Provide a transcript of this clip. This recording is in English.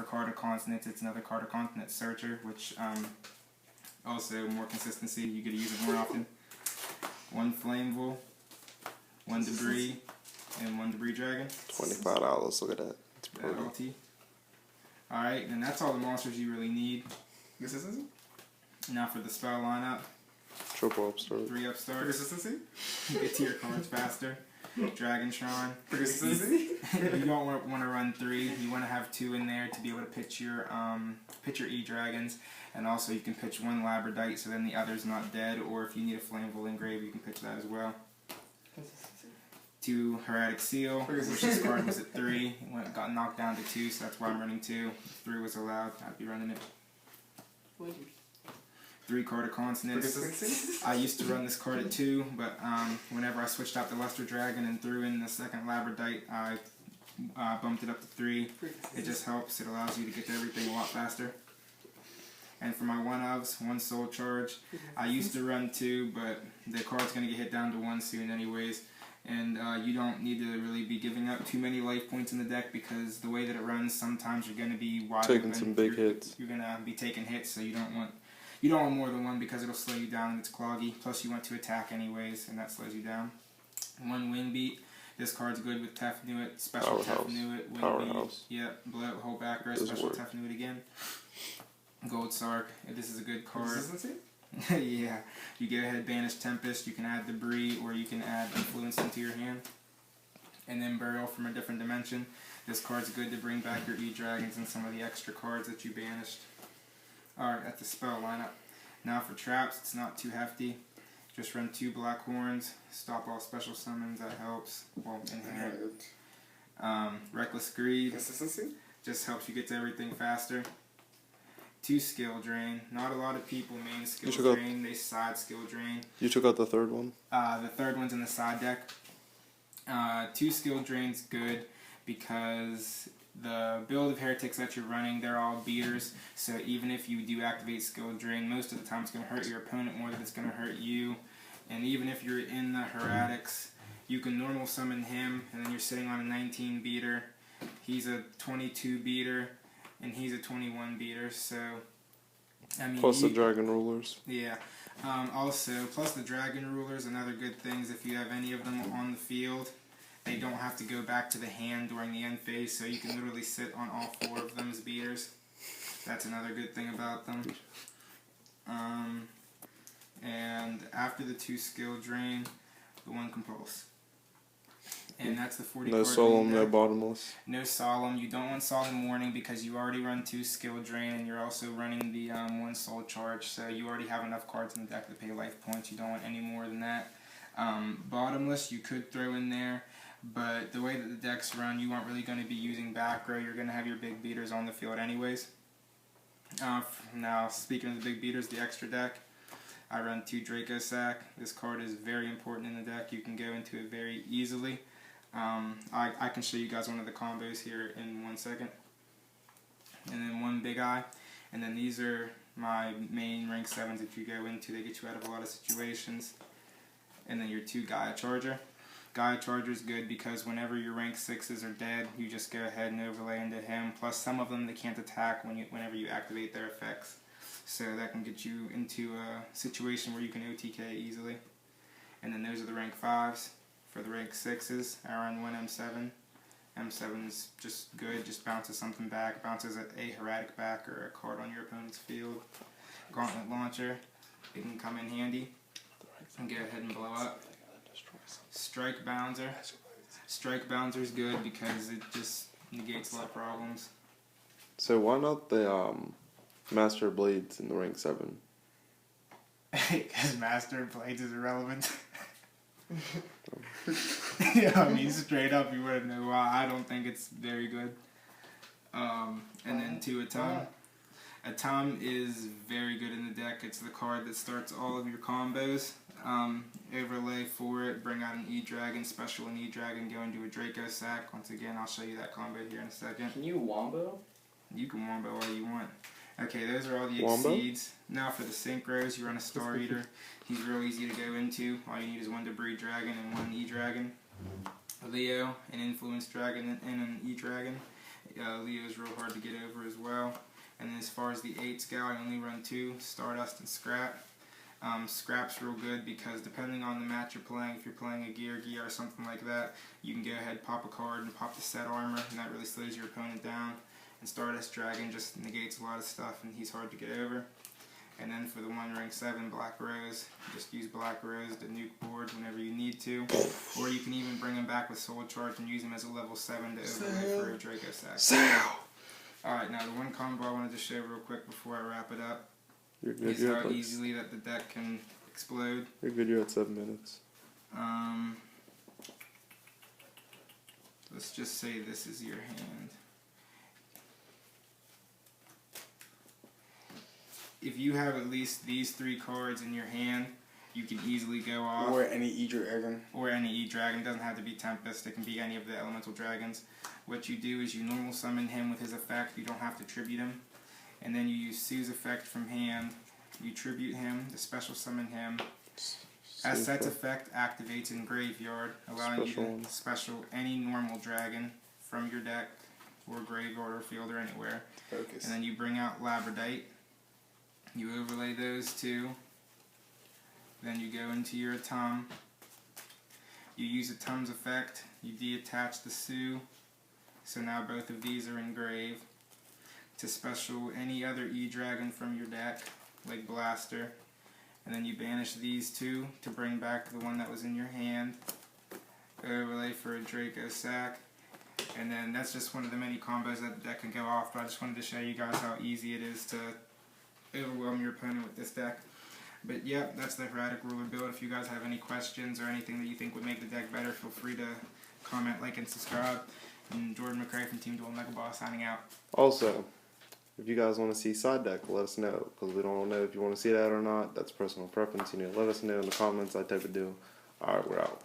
for card of consonants, it's another card of consonant searcher, which also more consistency. You get to use it more often. 1 Flamevol, 1 Debris, and 1 Debris Dragon. $25. Look at that. It's pretty. Alright, and that's all the monsters you really need. Consistency? Now for the spell lineup. Triple upstart. 3 upstart. Consistency? Get to your cards faster. Dragon Shrine. Consistency? You don't want to run 3. You want to have 2 in there to be able to pitch your E-Dragons. And also you can pitch 1 Labradite so then the other's not dead. Or if you need a Flamevol engrave, you can pitch that as well. 2 Hieratic Seal, which this card was at 3. It got knocked down to 2, so that's why I'm running 2. If 3 was allowed, I'd be running it. 3 card of consonants. I used to run this card at 2, but whenever I switched out the Luster Dragon and threw in the second Labradite, I bumped it up to 3. It just helps. It allows you to get to everything a lot faster. And for my 1-ofs, 1 Soul Charge. I used to run 2, but the card's going to get hit down to 1 soon anyways. And you don't need to really be giving up too many life points in the deck because the way that it runs, sometimes you're going to be wide taking some big hits. You're going to be taking hits, so you don't want more than 1 because it'll slow you down and it's cloggy. Plus you want to attack anyways, and that slows you down. 1 Wing Beat. This card's good with Tefnuit, special Tefnuit, Wing Beat. Yep, blow up whole back row, special Tefnuit again. Gold Sark. This is a good card. Consistency? Yeah, you go ahead, banish Tempest, you can add Debris, or you can add Influence into your hand. And then Burial from a different dimension. This card's good to bring back your E-Dragons and some of the extra cards that you banished. Alright, that's the spell lineup. Now for traps, it's not too hefty. Just run 2 Black Horns, stop all special summons, that helps. Well, inherent. Reckless Greed. Consistency? Just helps you get to everything faster. 2 Skill Drain. Not a lot of people main Skill Drain, they side Skill Drain. You took out the 3rd one? The 3rd one's in the side deck. 2 Skill Drain's good because the build of Heretics that you're running, they're all beaters, so even if you do activate Skill Drain, most of the time it's going to hurt your opponent more than it's going to hurt you. And even if you're in the Hieratics, you can normal summon him, and then you're sitting on a 19 beater. He's a 22 beater. And he's a 21 beater, so I mean. Plus the Dragon Rulers. Yeah. Also, plus the Dragon Rulers, another good thing is if you have any of them on the field, they don't have to go back to the hand during the end phase, so you can literally sit on all 4 of them as beaters. That's another good thing about them. And after the 2 Skill Drain, the 1 Compulse. And that's the 40 No card Solemn, no Bottomless. No Solemn. You don't want Solemn Warning because you already run 2 Skill Drain and you're also running the 1 Soul Charge, so you already have enough cards in the deck to pay life points. You don't want any more than that. Bottomless you could throw in there, but the way that the deck's run, you aren't really going to be using back row. You're going to have your big beaters on the field anyways. Now, speaking of the big beaters, the extra deck, I run 2 Draco Sack. This card is very important in the deck. You can go into it very easily. I can show you guys one of the combos here in 1 second. And then 1 Big Eye. And then these are my main rank 7s if you go into. They get you out of a lot of situations. And then your 2 Gaia Charger. Gaia Charger is good because whenever your rank 6s are dead, you just go ahead and overlay into him. Plus some of them they can't attack whenever you activate their effects. So that can get you into a situation where you can OTK easily. And then those are the rank 5s. For the rank 6s, I run 1 M7. M7 is just good, just bounces something back, bounces a Hieratic back or a card on your opponent's field. Gauntlet Launcher, it can come in handy and go ahead and blow up. Strike Bouncer. Strike Bouncer is good because it just negates a lot of problems. So why not the Master Blades in the rank 7? Because Master Blades is irrelevant. Yeah, I mean, straight up, you wouldn't know why. I don't think it's very good. And then 2 Atom. Atom is very good in the deck. It's the card that starts all of your combos. Overlay for it, bring out an E-Dragon, special an E-Dragon, go into a Draco Sack. Once again, I'll show you that combo here in a second. Can you wombo? You can wombo all you want. Okay, those are all the exceeds. Now for the Synchros, you run a Star Eater. He's real easy to go into. All you need is 1 Debris Dragon and 1 E-Dragon. Leo, an Influence Dragon and an E-Dragon. Leo's real hard to get over as well. And then as far as the 8 scale, I only run 2, Stardust and Scrap. Scrap's real good because depending on the match you're playing, if you're playing a gear or something like that, you can go ahead, pop a card, and pop the set armor, and that really slows your opponent down. And Stardust Dragon just negates a lot of stuff, and he's hard to get over. And then for the 1 ring 7 Black Rose, just use Black Rose to nuke boards whenever you need to. Or you can even bring him back with Soul Charge and use him as a level 7 to overlay for a Draco Sack. Alright, now the one combo I wanted to show real quick before I wrap it up is how easily that the deck can explode. You're good, you're at 7 minutes. Let's just say this is your hand. If you have at least these 3 cards in your hand, you can easily go off. Or any E-Dragon. Or any E-Dragon. It doesn't have to be Tempest. It can be any of the elemental dragons. What you do is you normal summon him with his effect. You don't have to tribute him. And then you use Sue's effect from hand. You tribute him to special summon him. As Set's effect activates in Graveyard, allowing you to special any normal dragon from your deck, or graveyard, or field, or anywhere. Focus. And then you bring out Labradite. You overlay those 2. Then you go into your Atum. You use Atum's effect. You detach the Sue. So now both of these are in grave. To special any other E-Dragon from your deck, like Blaster. And then you banish these 2 to bring back the one that was in your hand. Overlay for a Draco Sack. And then that's just one of the many combos that can go off, but I just wanted to show you guys how easy it is to overwhelm your opponent with this deck. But yeah, that's the Hieratic ruler build. If you guys have any questions or anything that you think would make the deck better, feel free to comment, like, and subscribe. And Jordan McCray from Team Duel Mega Boss signing out. Also, if you guys want to see side deck, let us know, because we don't know if you want to see that or not. That's personal preference. You need to let us know in the comments. I type of deal. Alright, we're out.